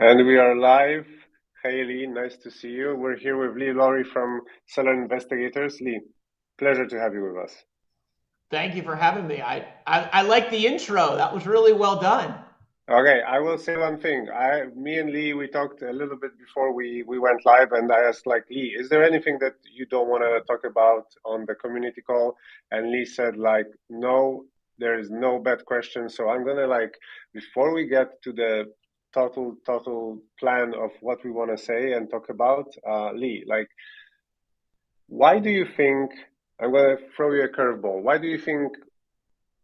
And we are live. Hey Lee, nice to see you. We're here with Loree from Seller Investigators. Lee, pleasure to have you with us. Thank you for having me. I like the intro. That was really well done. Okay, I will say one thing. Me and Lee, we talked a little bit before we went live, and I asked like, Lee, is there anything that you don't want to talk about on the community call? And Lee said like, no, there is no bad question. So I'm gonna like, before we get to the total plan of what we want to say and talk about, Lee, like, why do you think, I'm gonna throw you a curveball. Why do you think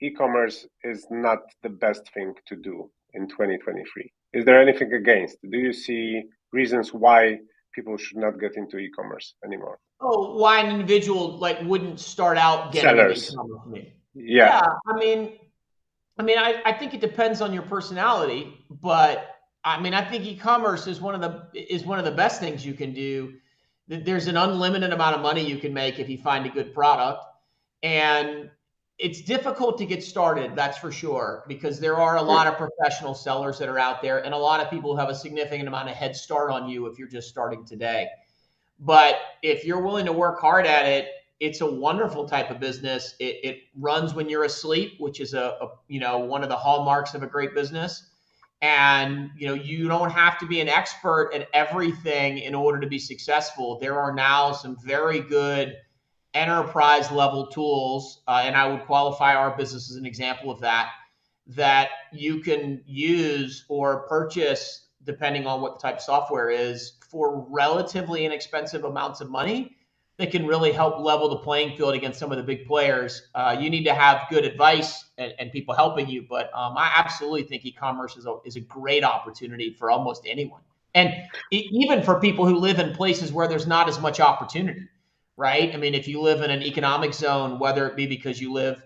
e-commerce is not the best thing to do in 2023? Is there anything against? Do you see reasons why people should not get into e-commerce anymore? Oh, why an individual like wouldn't start out getting into Sellers. e-commerce with me? Yeah. Yeah, I think it depends on your personality, but I think e-commerce is one of the best things you can do. There's an unlimited amount of money you can make if you find a good product, and it's difficult to get started, that's for sure, because there are a lot of professional sellers that are out there, and a lot of people who have a significant amount of head start on you if you're just starting today. But if you're willing to work hard at it, it's a wonderful type of business. It runs when you're asleep, which is one of the hallmarks of a great business. And you don't have to be an expert at everything in order to be successful. There are now some very good enterprise level tools, and I would qualify our business as an example of that you can use or purchase depending on what the type of software is for relatively inexpensive amounts of money that can really help level the playing field against some of the big players. You need to have good advice and people helping you, but I absolutely think e-commerce is a great opportunity for almost anyone. And even for people who live in places where there's not as much opportunity, right? I mean, if you live in an economic zone, whether it be because you live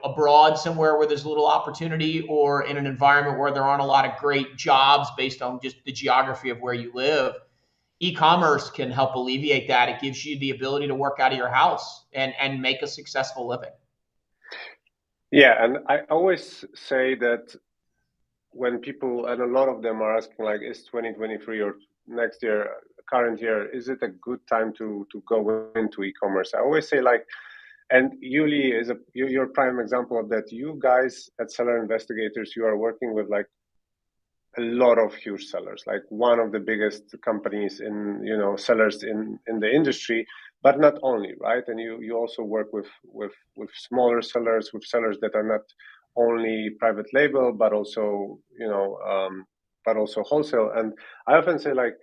abroad somewhere where there's a little opportunity, or in an environment where there aren't a lot of great jobs based on just the geography of where you live, e-commerce can help alleviate that. It gives you the ability to work out of your house and make a successful living. Yeah, and I always say that when people, and a lot of them are asking like, is 2023 or next year, current year, is it a good time to go into e-commerce? I always say like, and Yuli is you're a prime example of that. You guys at Seller Investigators, you are working with like a lot of huge sellers, like one of the biggest companies in, sellers in the industry, but not only, right? And you also work with smaller sellers, with sellers that are not only private label, but also, but also wholesale. And I often say like,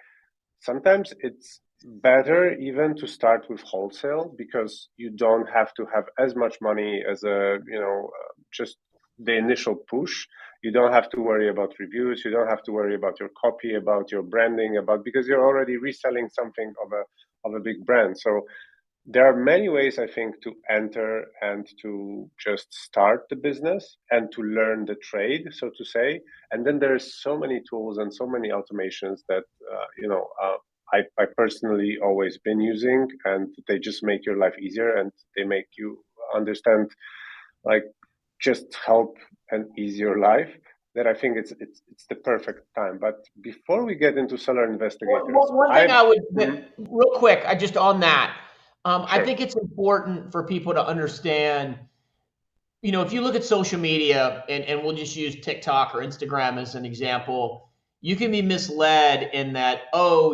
sometimes it's better even to start with wholesale because you don't have to have as much money as just the initial push. You don't have to worry about reviews. You don't have to worry about your copy, about your branding, because you're already reselling something of a big brand. So there are many ways, I think, to enter and to just start the business and to learn the trade, so to say. And then there's so many tools and so many automations that I personally always been using, and they just make your life easier and they make you understand, like, just help and ease your life. That I think it's the perfect time. But before we get into seller investigators, One thing I I would, Mhm. real quick, I just on that, I Sure. think it's important for people to understand, if you look at social media, and we'll just use TikTok or Instagram as an example, you can be misled in that, oh,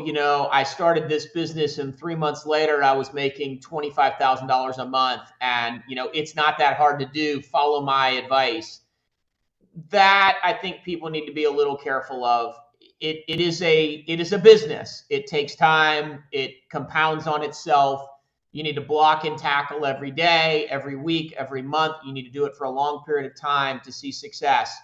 I started this business and 3 months later I was making $25,000 a month, and it's not that hard to do. Follow my advice. That I think people need to be a little careful of. It is a business. It takes time. It compounds on itself. You need to block and tackle every day, every week, every month. You need to do it for a long period of time to see success.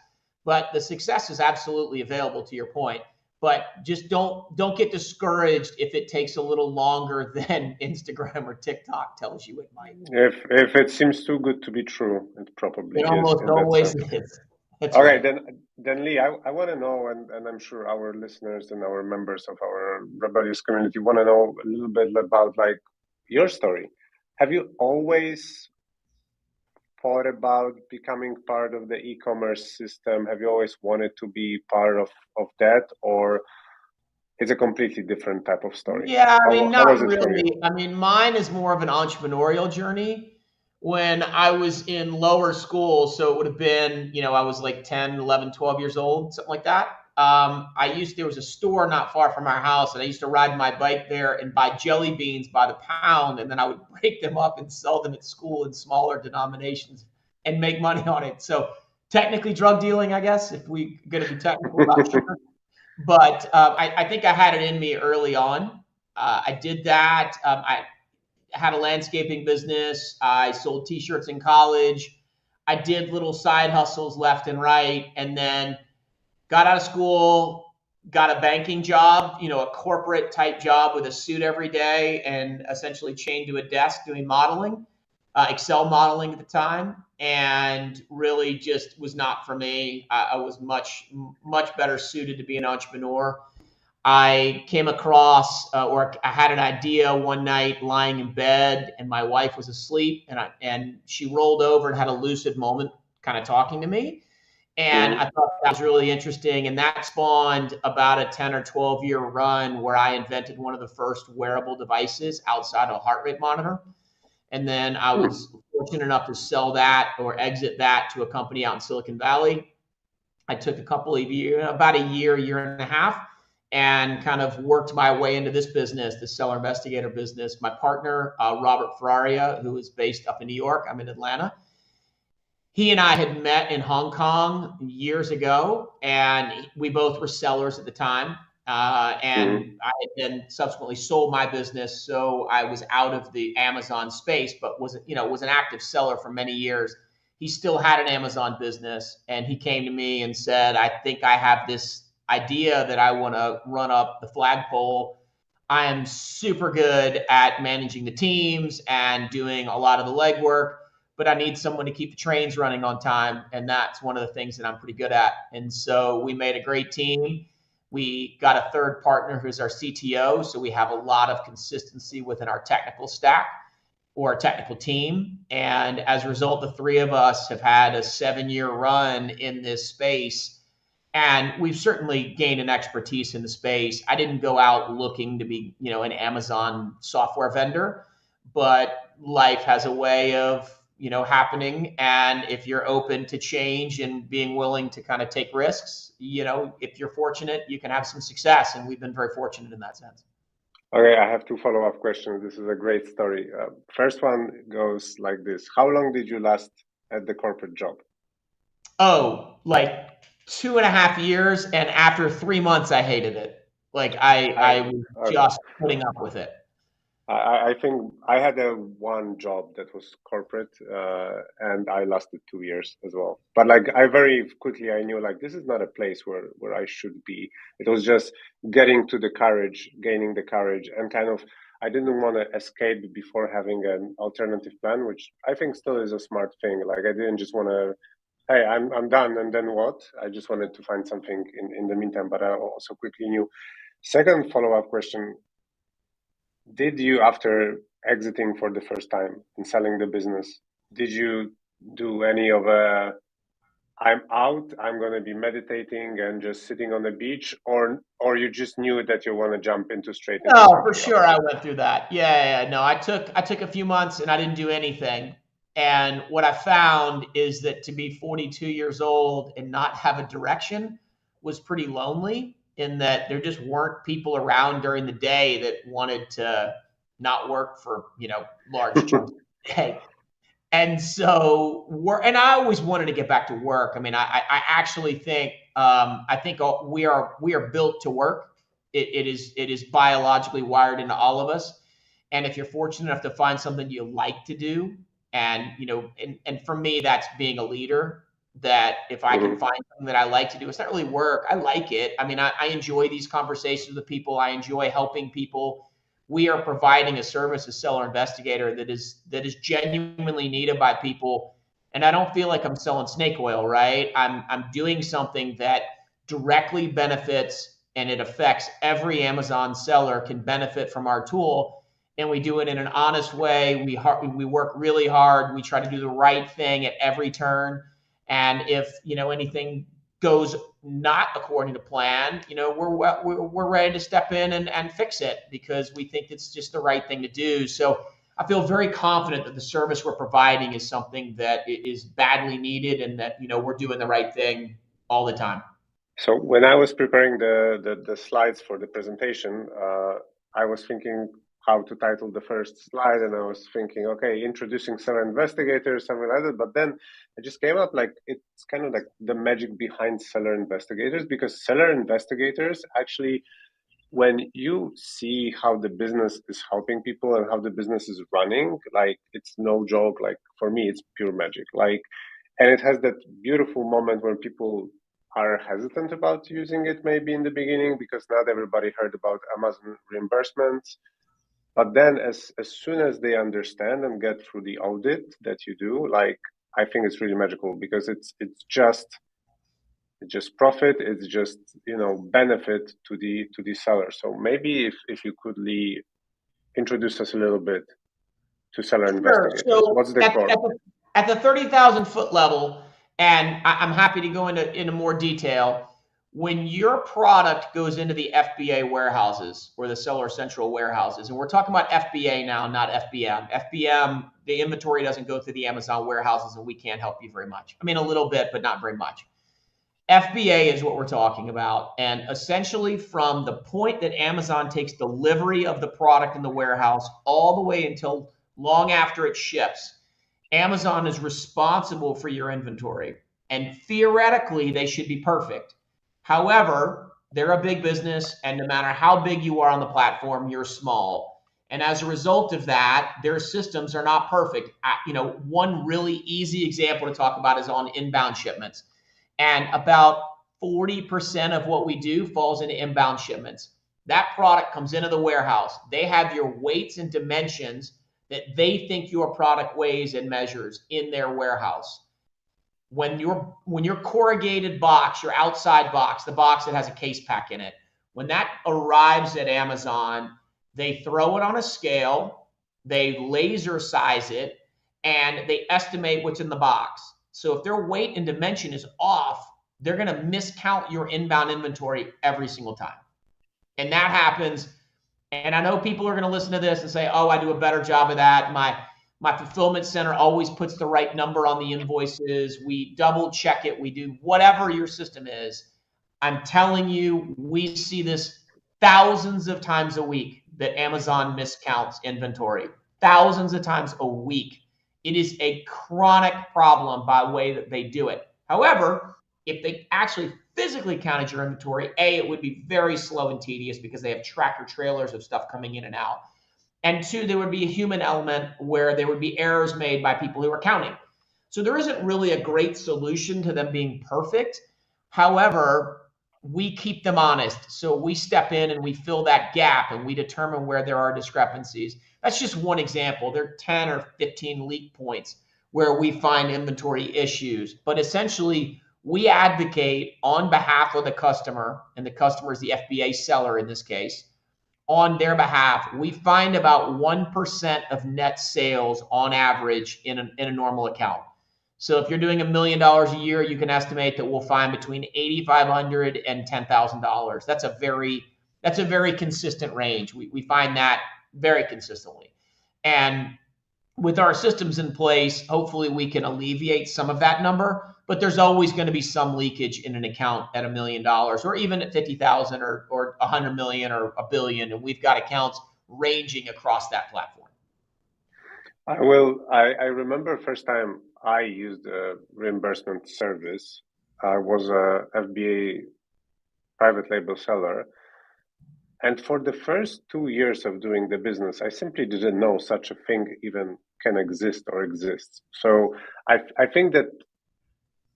But the success is absolutely available, to your point. But just don't get discouraged if it takes a little longer than Instagram or TikTok tells you it might. If it seems too good to be true, it probably It is almost in that always sense. is. That's Okay, right. then Lee, I want to know, and I'm sure our listeners and our members of our rebellious community want to know a little bit about like your story. Have you always thought about becoming part of the e-commerce system? Have you always wanted to be part of that, or it's a completely different type of story? Yeah, I mean, How was not it for you? really. I mean, mine is more of an entrepreneurial journey. When I was in lower school, so it would have been, I was like 10, 11, 12 years old, something like that. There was a store not far from our house, and I used to ride my bike there and buy jelly beans by the pound, and then I would break them up and sell them at school in smaller denominations and make money on it. So technically drug dealing, I guess, if we're going to be technical about sugar. But I think I had it in me early on. I did that. I had a landscaping business. I sold t-shirts in college. I did little side hustles left and right, and then got out of school, got a banking job, a corporate type job with a suit every day, and essentially chained to a desk doing modeling, Excel modeling at the time, and really just was not for me. I was much better suited to be an entrepreneur. I came across, or I had an idea one night lying in bed, and my wife was asleep, and she rolled over and had a lucid moment, kind of talking to me, and I thought that was really interesting, and that spawned about a 10 or 12-year run where I invented one of the first wearable devices outside of a heart rate monitor, and then I was fortunate enough to sell that or exit that to a company out in Silicon Valley. I took a couple of years, about a year and a half, and kind of worked my way into this business, the seller investigator business. My partner, Robert Ferraria, who is based up in New York, I'm in Atlanta. He and I had met in Hong Kong years ago, and we both were sellers at the time. And I had then subsequently sold my business, so I was out of the Amazon space, but was an active seller for many years. He still had an Amazon business, and he came to me and said, I think I have this idea that I want to run up the flagpole. I am super good at managing the teams and doing a lot of the legwork, but I need someone to keep the trains running on time. And that's one of the things that I'm pretty good at. And so we made a great team. We got a third partner who's our CTO. So we have a lot of consistency within our technical stack or technical team. And as a result, the three of us have had a 7-year run in this space. And we've certainly gained an expertise in the space. I didn't go out looking to be, an Amazon software vendor, but life has a way of, happening. And if you're open to change and being willing to kind of take risks, if you're fortunate, you can have some success. And we've been very fortunate in that sense. Okay, I have two follow-up questions. This is a great story. First one goes like this. How long did you last at the corporate job? Oh, like 2.5 years. And after 3 months, I hated it. Like I was just putting up with it. I think I had one job that was corporate, and I lasted 2 years as well. But like I very quickly I knew like this is not a place where I should be. It was just gaining the courage, and kind of I didn't want to escape before having an alternative plan, which I think still is a smart thing. Like I didn't just want to, hey, I'm done, and then what? I just wanted to find something in the meantime. But I also quickly knew. Second follow-up question. Did you, after exiting for the first time and selling the business, did you do any of I'm out, I'm going to be meditating and just sitting on the beach, or you just knew that you want to jump into straight into No, something for else? sure I went through that. Yeah. No, I took a few months and I didn't do anything. And what I found is that to be 42 years old and not have a direction was pretty lonely, in that there just weren't people around during the day that wanted to not work for, large chunks of the day. And so and I always wanted to get back to work. I mean, I actually think, we are built to work. It is biologically wired into all of us. And if you're fortunate enough to find something you like to do, and, and for me, that's being a leader, that if I can find something that I like to do, it's not really work. I like it. I mean, I enjoy these conversations with people. I enjoy helping people. We are providing a service as seller investigator that is genuinely needed by people. And I don't feel like I'm selling snake oil, right? I'm doing something that directly benefits, and it affects every Amazon seller can benefit from our tool. and we do it in an honest way. We work really hard. We try to do the right thing at every turn. And if anything goes not according to plan, we're ready to step in and fix it because we think it's just the right thing to do. So I feel very confident that the service we're providing is something that is badly needed and that we're doing the right thing all the time. So when I was preparing the slides for the presentation, I was thinking how to title the first slide, and I was thinking, okay, introducing seller investigators, something like that. But then it just came up like it's kind of like the magic behind seller investigators, because seller investigators actually, when you see how the business is helping people and how the business is running, like it's no joke. Like for me, it's pure magic. Like, and it has that beautiful moment when people are hesitant about using it maybe in the beginning because not everybody heard about Amazon reimbursements. But then as soon as they understand and get through the audit that you do, like I think it's really magical because it's just profit, it's just benefit to the seller. So maybe if you could, Lee, introduce us a little bit to seller Sure. investigators. So What's the core? at the 30,000 foot level, and I'm happy to go into more detail. When your product goes into the FBA warehouses or the seller central warehouses, and we're talking about FBA now, not FBM. FBM, the inventory doesn't go through the Amazon warehouses, and we can't help you very much. I mean, a little bit, but not very much. FBA is what we're talking about. And essentially, from the point that Amazon takes delivery of the product in the warehouse all the way until long after it ships, Amazon is responsible for your inventory. And theoretically, they should be perfect. However, they're a big business, and no matter how big you are on the platform, you're small. And as a result of that, their systems are not perfect. One really easy example to talk about is on inbound shipments. And about 40% of what we do falls into inbound shipments. That product comes into the warehouse. They have your weights and dimensions that they think your product weighs and measures in their warehouse. When your corrugated box, your outside box, the box that has a case pack in it, when that arrives at Amazon, they throw it on a scale, they laser size it, and they estimate what's in the box. So if their weight and dimension is off, they're going to miscount your inbound inventory every single time. And that happens. And I know people are going to listen to this and say, oh, I do a better job of that. My fulfillment center always puts the right number on the invoices. We double check it. We do whatever your system is. I'm telling you, we see this thousands of times a week that Amazon miscounts inventory. Thousands of times a week. It is a chronic problem by the way that they do it. However, if they actually physically counted your inventory, it would be very slow and tedious because they have tractor trailers of stuff coming in and out. And two, there would be a human element where there would be errors made by people who are counting. So there isn't really a great solution to them being perfect. However, we keep them honest. So we step in and we fill that gap and we determine where there are discrepancies. That's just one example. There are 10 or 15 leak points where we find inventory issues. But essentially, we advocate on behalf of the customer, and the customer is the FBA seller in this case, on their behalf. We find about 1% of net sales on average in a normal account. So if you're doing $1 million a year, you can estimate that we'll find between $8,500 and $10,000. That's a very consistent range. We find that very consistently. And with our systems in place, hopefully we can alleviate some of that number, but there's always going to be some leakage in an account at $1 million or even at 50,000 or 100 million or a billion. And we've got accounts ranging across that platform. I remember first time I used a reimbursement service. I was a FBA private label seller. And for the first 2 years of doing the business, I simply didn't know such a thing even can exist or exists. So I think that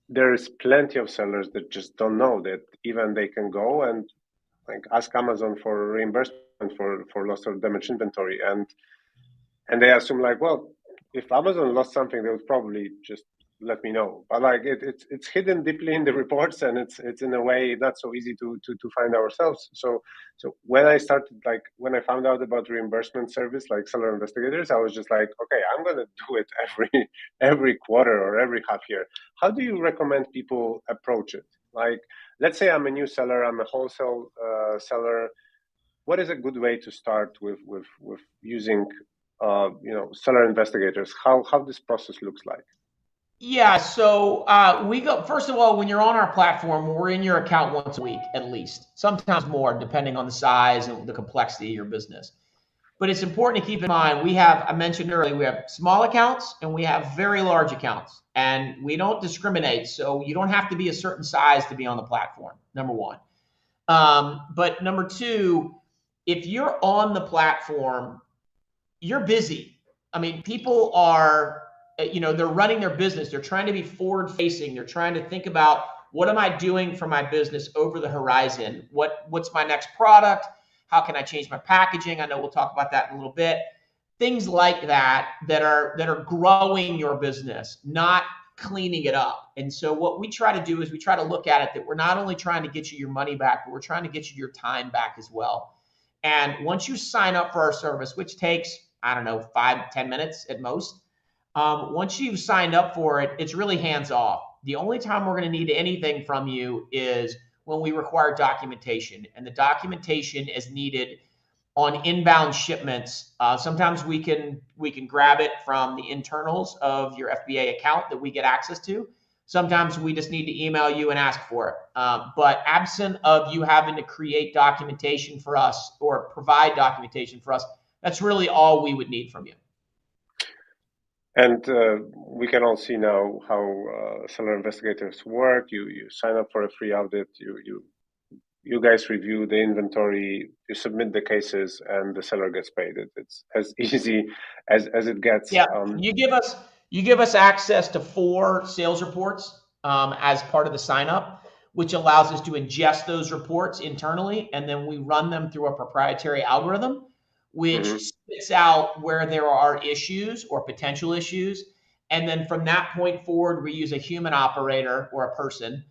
there is plenty of sellers that just don't know that even they can go and like ask Amazon for reimbursement for lost or damaged inventory, and they assume like, well, if Amazon lost something, they would probably just let me know. But like it's hidden deeply in the reports, and it's in a way not so easy to find ourselves. So when I started, like when I found out about reimbursement service like seller investigators, I was just like, okay, I'm gonna do it every quarter or every half year. How do you recommend people approach it? Like, let's say I'm a new seller, I'm a wholesale seller. What is a good way to start with using seller investigators? How this process looks like? Yeah, so we go, first of all, when you're on our platform, we're in your account once a week at least, sometimes more, depending on the size and the complexity of your business. But it's important to keep in mind, I mentioned earlier, we have small accounts and we have very large accounts, and we don't discriminate. So you don't have to be a certain size to be on the platform, number one. But number two, if you're on the platform, you're busy. I mean, people are, they're running their business. They're trying to be forward facing. They're trying to think about, what am I doing for my business over the horizon? What's my next product? How can I change my packaging? I know we'll talk about that in a little bit. Things like that are growing your business, not cleaning it up. And so what we try to do is we try to look at it that we're not only trying to get you your money back, but we're trying to get you your time back as well. And once you sign up for our service, which takes, I don't know, 5-10 minutes at most, once you've signed up for it, it's really hands off. The only time we're going to need anything from you is when we require documentation, and the documentation is needed on inbound shipments. Sometimes we can grab it from the internals of your FBA account that we get access to. Sometimes we just need to email you and ask for it. But absent of you having to create documentation for us or provide documentation for us, that's really all we would need from you. And we can all see now how seller investigators work. You sign up for a free audit. You guys review the inventory. You submit the cases, and the seller gets paid. It's as easy as it gets. Yeah, you give us access to 4 sales reports as part of the sign up, which allows us to ingest those reports internally, and then we run them through a proprietary algorithm, which spits out where there are issues or potential issues. And then from that point forward, we use a human operator or a person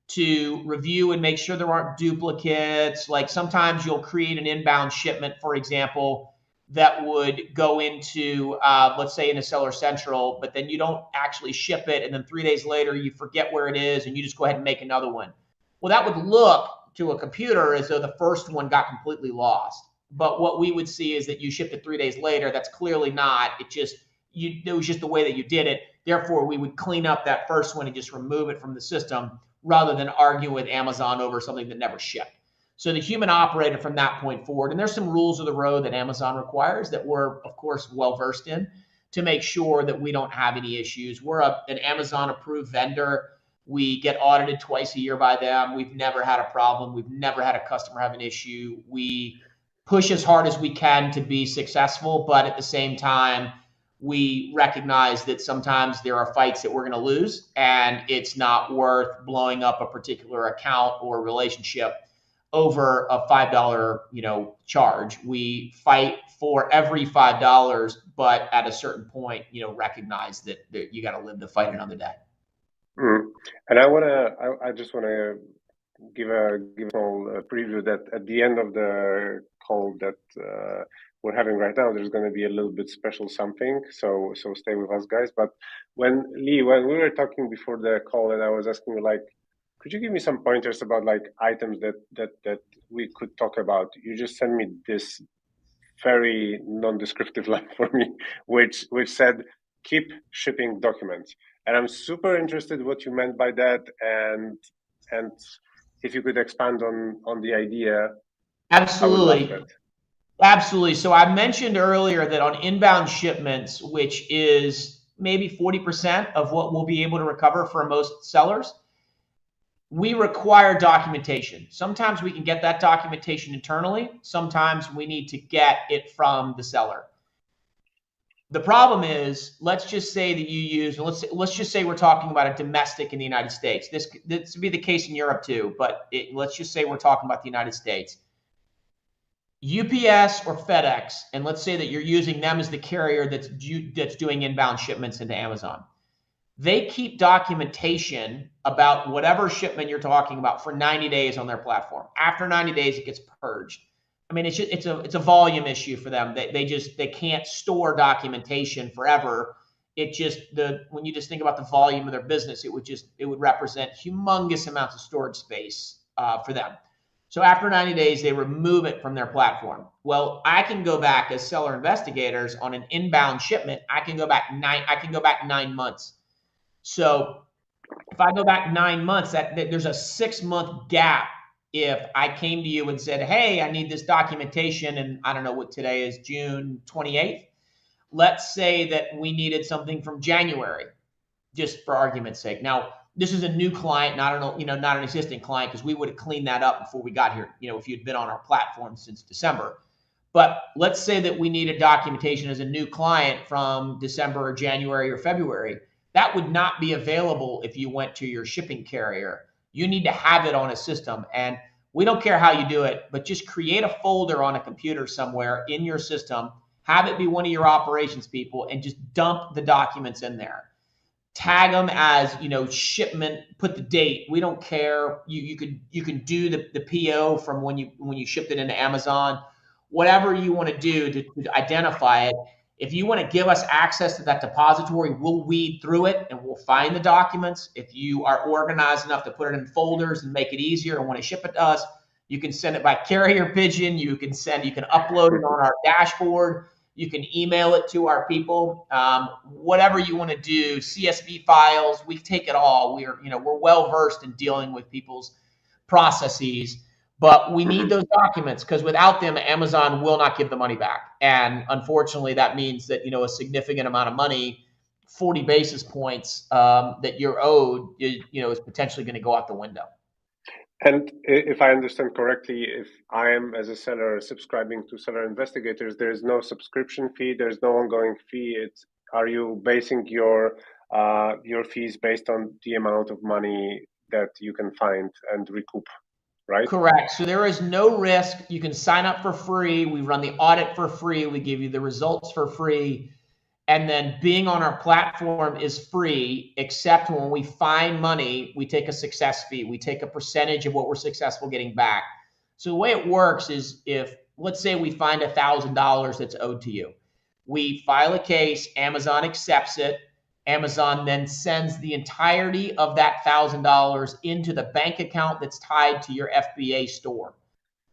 to review and make sure there aren't duplicates. Like sometimes you'll create an inbound shipment, for example, that would go into, let's say, in a Seller Central, but then you don't actually ship it. And then 3 days later, you forget where it is and you just go ahead and make another one. Well, that would look to a computer as though the first one got completely lost. But what we would see is that you shipped it 3 days later. That's clearly not. It was just the way that you did it. Therefore, we would clean up that first one and just remove it from the system rather than argue with Amazon over something that never shipped. So the human operator from that point forward, and there's some rules of the road that Amazon requires that we're, of course, well-versed in to make sure that we don't have any issues. We're an Amazon-approved vendor. We get audited twice a year by them. We've never had a problem. We've never had a customer have an issue. We push as hard as we can to be successful, but at the same time, we recognize that sometimes there are fights that we're going to lose, and it's not worth blowing up a particular account or relationship over a $5 charge. We fight for every $5, but at a certain point, recognize that you got to live to fight another day. And I just wanna give a small preview that at the end of the call that we're having right now, there's going to be a little bit special something. So stay with us, guys. But when we were talking before the call, and I was asking you, like, could you give me some pointers about like items that we could talk about? You just sent me this very non-descriptive line for me, which said, keep shipping documents. And I'm super interested what you meant by that, and if you could expand on the idea. Absolutely. Absolutely. So I mentioned earlier that on inbound shipments, which is maybe 40% of what we'll be able to recover for most sellers, we require documentation. Sometimes we can get that documentation internally. Sometimes we need to get it from the seller. The problem is, let's just say that you use, let's just say we're talking about a domestic in the United States. This would be the case in Europe too, but let's just say we're talking about the United States. UPS or FedEx, and let's say that you're using them as the carrier that's doing inbound shipments into Amazon. they keep documentation about whatever shipment you're talking about for 90 days on their platform. After 90 days, it gets purged. I mean, it's a volume issue for them. They can't store documentation forever. It just when you just think about the volume of their business, it would represent humongous amounts of storage space for them. So after 90 days, they remove it from their platform. Well, I can go back as seller investigators on an inbound shipment. I can go back 9 months. So if I go back 9 months, there's a 6-month gap. If I came to you and said, hey, I need this documentation, and I don't know what today is, June 28th. Let's say that we needed something from January, just for argument's sake. Now, this is a new client, not an existing client, because we would have cleaned that up before we got here, if you'd been on our platform since December. But let's say that we needed documentation as a new client from December or January or February. That would not be available if you went to your shipping carrier. You need to have it on a system. And we don't care how you do it, but just create a folder on a computer somewhere in your system, have it be one of your operations people, and just dump the documents in there. Tag them as, shipment, put the date. We don't care. You can do the PO from when you shipped it into Amazon. Whatever you want to do to identify it. If you want to give us access to that depository, we'll weed through it and we'll find the documents. If you are organized enough to put it in folders and make it easier and want to ship it to us, you can send it by carrier pigeon. You can upload it on our dashboard. You can email it to our people. Whatever you want to do, CSV files, we take it all. We're well versed in dealing with people's processes. But we need those documents, because without them, Amazon will not give the money back. And unfortunately, that means that, a significant amount of money, 40 basis points that you're owed, is potentially going to go out the window. And if I understand correctly, if I am, as a seller, subscribing to Seller Investigators, there is no subscription fee, there's no ongoing fee. Are you basing your fees based on the amount of money that you can find and recoup? Right? Correct. So there is no risk. You can sign up for free. We run the audit for free. We give you the results for free. And then being on our platform is free, except when we find money, we take a success fee. We take a percentage of what we're successful getting back. So the way it works is, let's say we find $1,000 that's owed to you. We file a case, Amazon accepts it. Amazon then sends the entirety of that $1,000 into the bank account that's tied to your FBA store,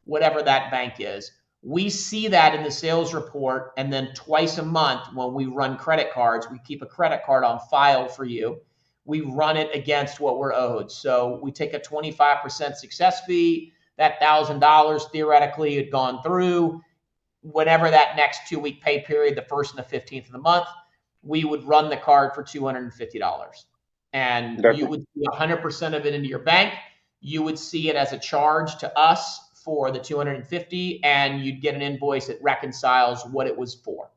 whatever that bank is. We see that in the sales report, and then twice a month when we run credit cards, we keep a credit card on file for you. We run it against what we're owed. So we take a 25% success fee. That $1,000 theoretically had gone through. Whatever that next 2-week pay period, the 1st and the 15th of the month, we would run the card for $250. And you would see 100% of it into your bank. You would see it as a charge to us for the $250, and you'd get an invoice that reconciles what it was for.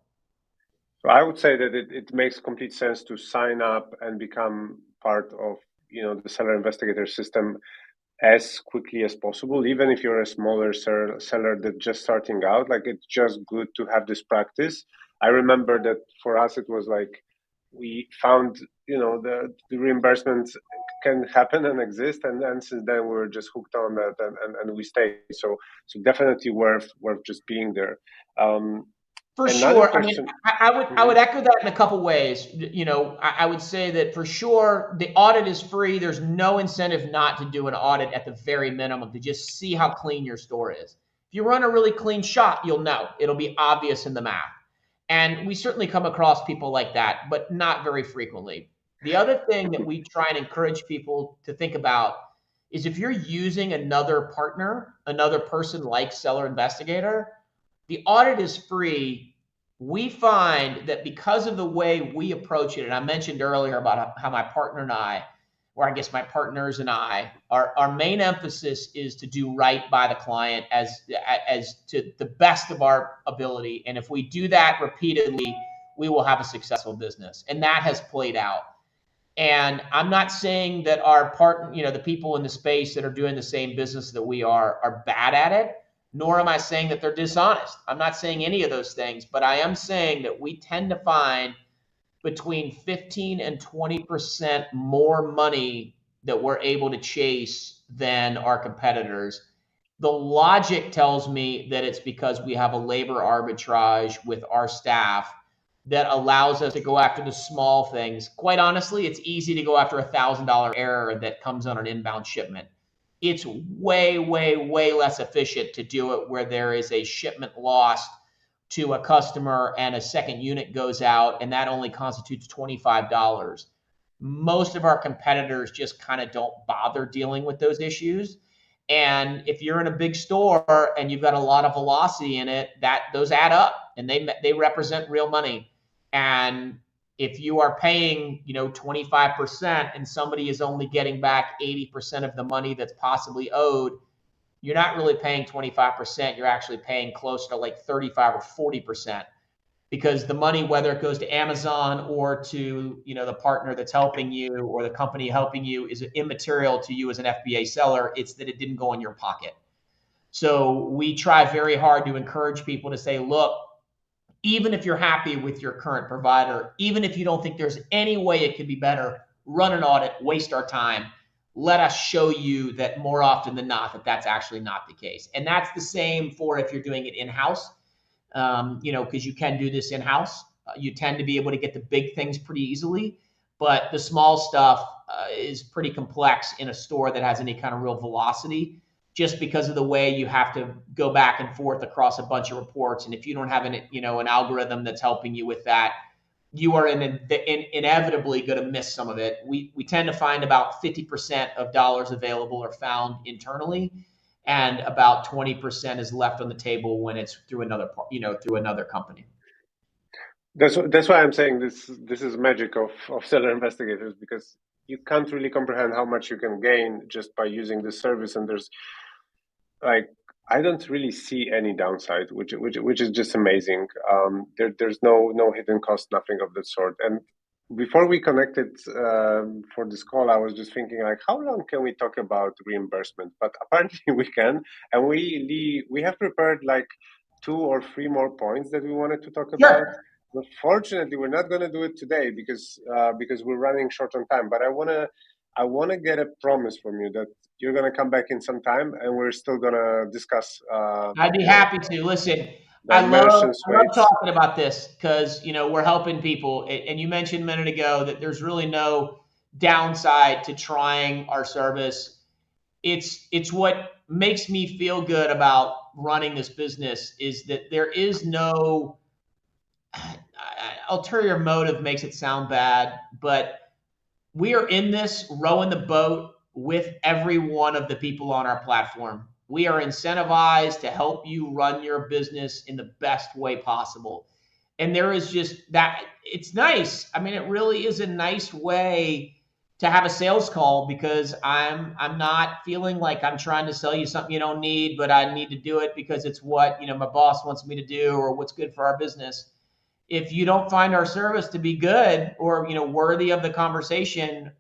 So I would say that it makes complete sense to sign up and become part of the Seller Investigator system as quickly as possible, even if you're a smaller seller that's just starting out. Like, it's just good to have this practice. I remember that for us, it was like we found, the reimbursements can happen and exist, and since then we were just hooked on that, and we stayed. So definitely worth just being there. For sure. Question. I mean, I would echo that in a couple ways. I would say that for sure the audit is free. There's no incentive not to do an audit at the very minimum, to just see how clean your store is. If you run a really clean shop, you'll know. It'll be obvious in the math. And we certainly come across people like that, but not very frequently. The other thing that we try and encourage people to think about is, if you're using another partner, another person like Seller Investigator, the audit is free. We find that because of the way we approach it, and I mentioned earlier about how my partner and I, or I guess my partners and I, our main emphasis is to do right by the client as to the best of our ability. And if we do that repeatedly, we will have a successful business. And that has played out. And I'm not saying that our partner, the people in the space that are doing the same business that we are bad at it, nor am I saying that they're dishonest. I'm not saying any of those things, but I am saying that we tend to find between 15 and 20% more money that we're able to chase than our competitors. The logic tells me that it's because we have a labor arbitrage with our staff that allows us to go after the small things. Quite honestly, it's easy to go after $1,000 error that comes on an inbound shipment. It's way, way, way less efficient to do it where there is a shipment lost to a customer and a second unit goes out, and that only constitutes $25. Most of our competitors just kind of don't bother dealing with those issues. And if you're in a big store and you've got a lot of velocity in it, that those add up and they represent real money. And if you are paying, 25% and somebody is only getting back 80% of the money that's possibly owed, you're not really paying 25%. You're actually paying close to like 35 or 40%, because the money, whether it goes to Amazon or to, the partner that's helping you or the company helping you, is immaterial to you as an FBA seller. It's that it didn't go in your pocket. So we try very hard to encourage people to say, look, even if you're happy with your current provider, even if you don't think there's any way it could be better, run an audit, waste our time. Let us show you that more often than not, that's actually not the case. And that's the same for if you're doing it in-house, because you can do this in-house. You tend to be able to get the big things pretty easily, but the small stuff is pretty complex in a store that has any kind of real velocity, just because of the way you have to go back and forth across a bunch of reports. And if you don't have an algorithm that's helping you with that, you are inevitably going to miss some of it. We tend to find about 50% of dollars available are found internally, and about 20% is left on the table when it's through another company. That's why I'm saying this is magic of seller investigators, because you can't really comprehend how much you can gain just by using this service. And there's like, I don't really see any downside, which is just amazing. There's no hidden cost, nothing of that sort. And before we connected for this call, I was just thinking, like, how long can we talk about reimbursement? But apparently we can, and we have prepared like 2 or 3 more points that we wanted to talk about. Sure. But fortunately, we're not going to do it today because we're running short on time. But I wanna get a promise from you that you're gonna come back in some time, and we're still gonna discuss. I'd be happy to. Listen, I love Dimension weights. talking about this because we're helping people. And you mentioned a minute ago that there's really no downside to trying our service. It's what makes me feel good about running this business, is that there is no ulterior motive. Makes it sound bad, but we are in this rowing the boat with every one of the people on our platform. We are incentivized to help you run your business in the best way possible. And there is just that, it's nice. I mean, it really is a nice way to have a sales call, because I'm not feeling like I'm trying to sell you something you don't need, but I need to do it because it's what, my boss wants me to do or what's good for our business. If you don't find our service to be good or worthy of the conversation,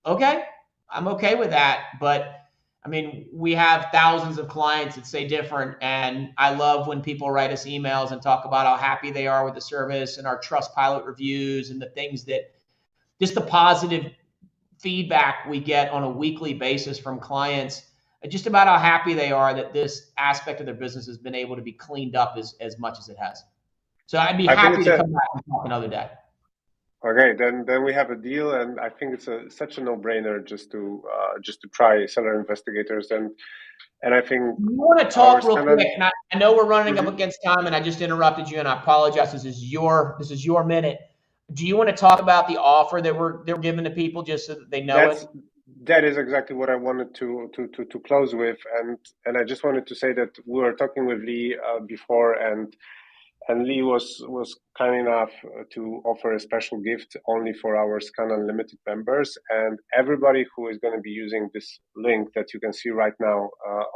okay, I'm okay with that. But I mean, we have thousands of clients that say different, and I love when people write us emails and talk about how happy they are with the service and our Trustpilot reviews and the things that, just the positive feedback we get on a weekly basis from clients, just about how happy they are that this aspect of their business has been able to be cleaned up as much as it has. So I'd be I think happy it's to a come back and talk another day. okay. Then we have a deal, and I think it's such a no-brainer just to try seller investigators, and I think You want to our talk real standard. quick, and I know we're running up Mhm. against time, and I just interrupted you, and I apologize. This is your minute. Do you want to talk about the offer that they're giving to people, just so that they know it? That is exactly what I wanted to close with, and I just wanted to say that we were talking with Lee before, and Lee was kind enough to offer a special gift only for our ScanUnlimited members, and everybody who is going to be using this link that you can see right now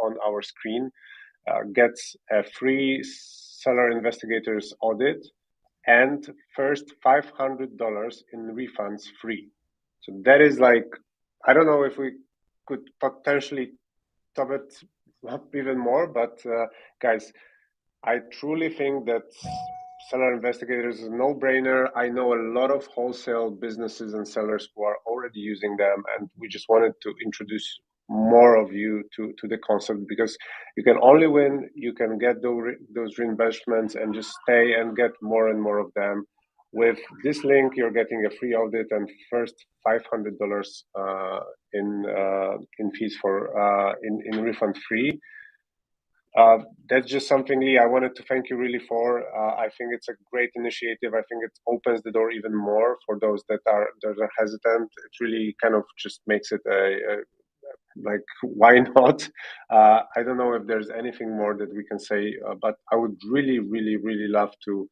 on our screen gets a free seller investigators audit and first $500 in refunds free. So that is like, I don't know if we could potentially top it up even more, but guys, I truly think that Seller Investigators is a no-brainer. I know a lot of wholesale businesses and sellers who are already using them, and we just wanted to introduce more of you to the concept, because you can only win, you can get those reinvestments and just stay and get more and more of them. With this link, you're getting a free audit and first $500 in fees for in refund free. That's just something, Lee, I wanted to thank you really for. I think it's a great initiative. I think it opens the door even more for those that are hesitant. It really kind of just makes it a like, why not? I don't know if there's anything more that we can say, but I would really, really, really love to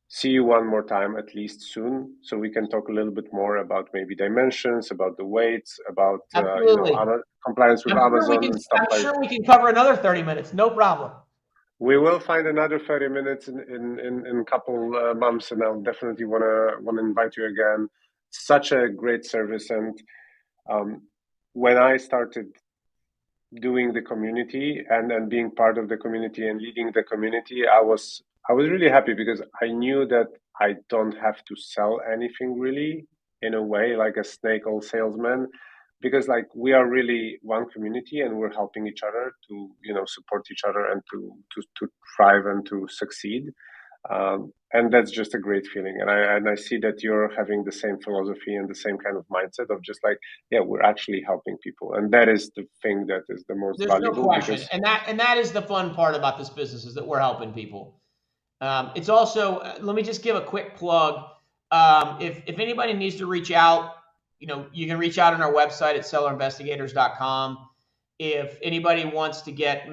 see you one more time at least soon, so we can talk a little bit more about maybe dimensions, about the weights, about Absolutely. compliance with Amazon and stuff I'm like. sure we can cover another 30 minutes. No problem. We will find another 30 minutes in a couple months, and I'll definitely wanna invite you again. Such a great service, and when I started doing the community and being part of the community and leading the community, I was really happy, because I knew that I don't have to sell anything really, in a way, like a snake oil salesman, because like we are really one community and we're helping each other to support each other and to thrive and to succeed. And that's just a great feeling. And I see that you're having the same philosophy and the same kind of mindset of just like, yeah, we're actually helping people, and that is the thing that is the most There's no valuable, question, because. and that is the fun part about this business, is that we're helping people. It's also, let me just give a quick plug. If anybody needs to reach out, you can reach out on our website at sellerinvestigators.com. If anybody wants to get,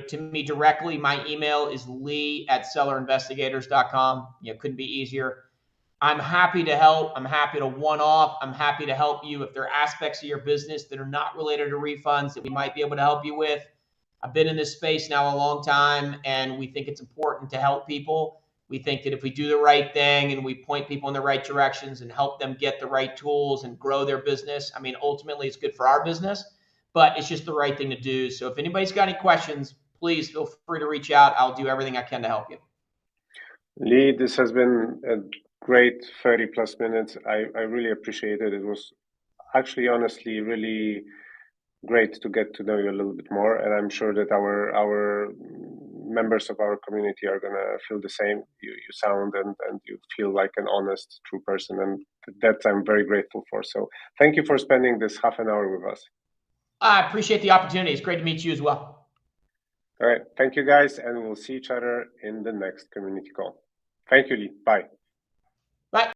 to me directly, my email is lee@sellerinvestigators.com. Couldn't be easier. I'm happy to help. I'm happy to one-off. I'm happy to help you if there are aspects of your business that are not related to refunds that we might be able to help you with. I've been in this space now a long time, and we think it's important to help people. We think that if we do the right thing and we point people in the right directions and help them get the right tools and grow their business, I mean, ultimately it's good for our business, but it's just the right thing to do. So if anybody's got any questions, please feel free to reach out. I'll do everything I can to help you. Lee, this has been a great 30 plus minutes. I really appreciate it. It was actually, honestly, really great to get to know you a little bit more, and I'm sure that our members of our community are gonna feel the same. You sound and you feel like an honest, true person, and that I'm very grateful for. So thank you for spending this half an hour with us. I appreciate the opportunity. It's great to meet you as well. All right, thank you guys, and we'll see each other in the next community call. Thank you, Lee. Bye.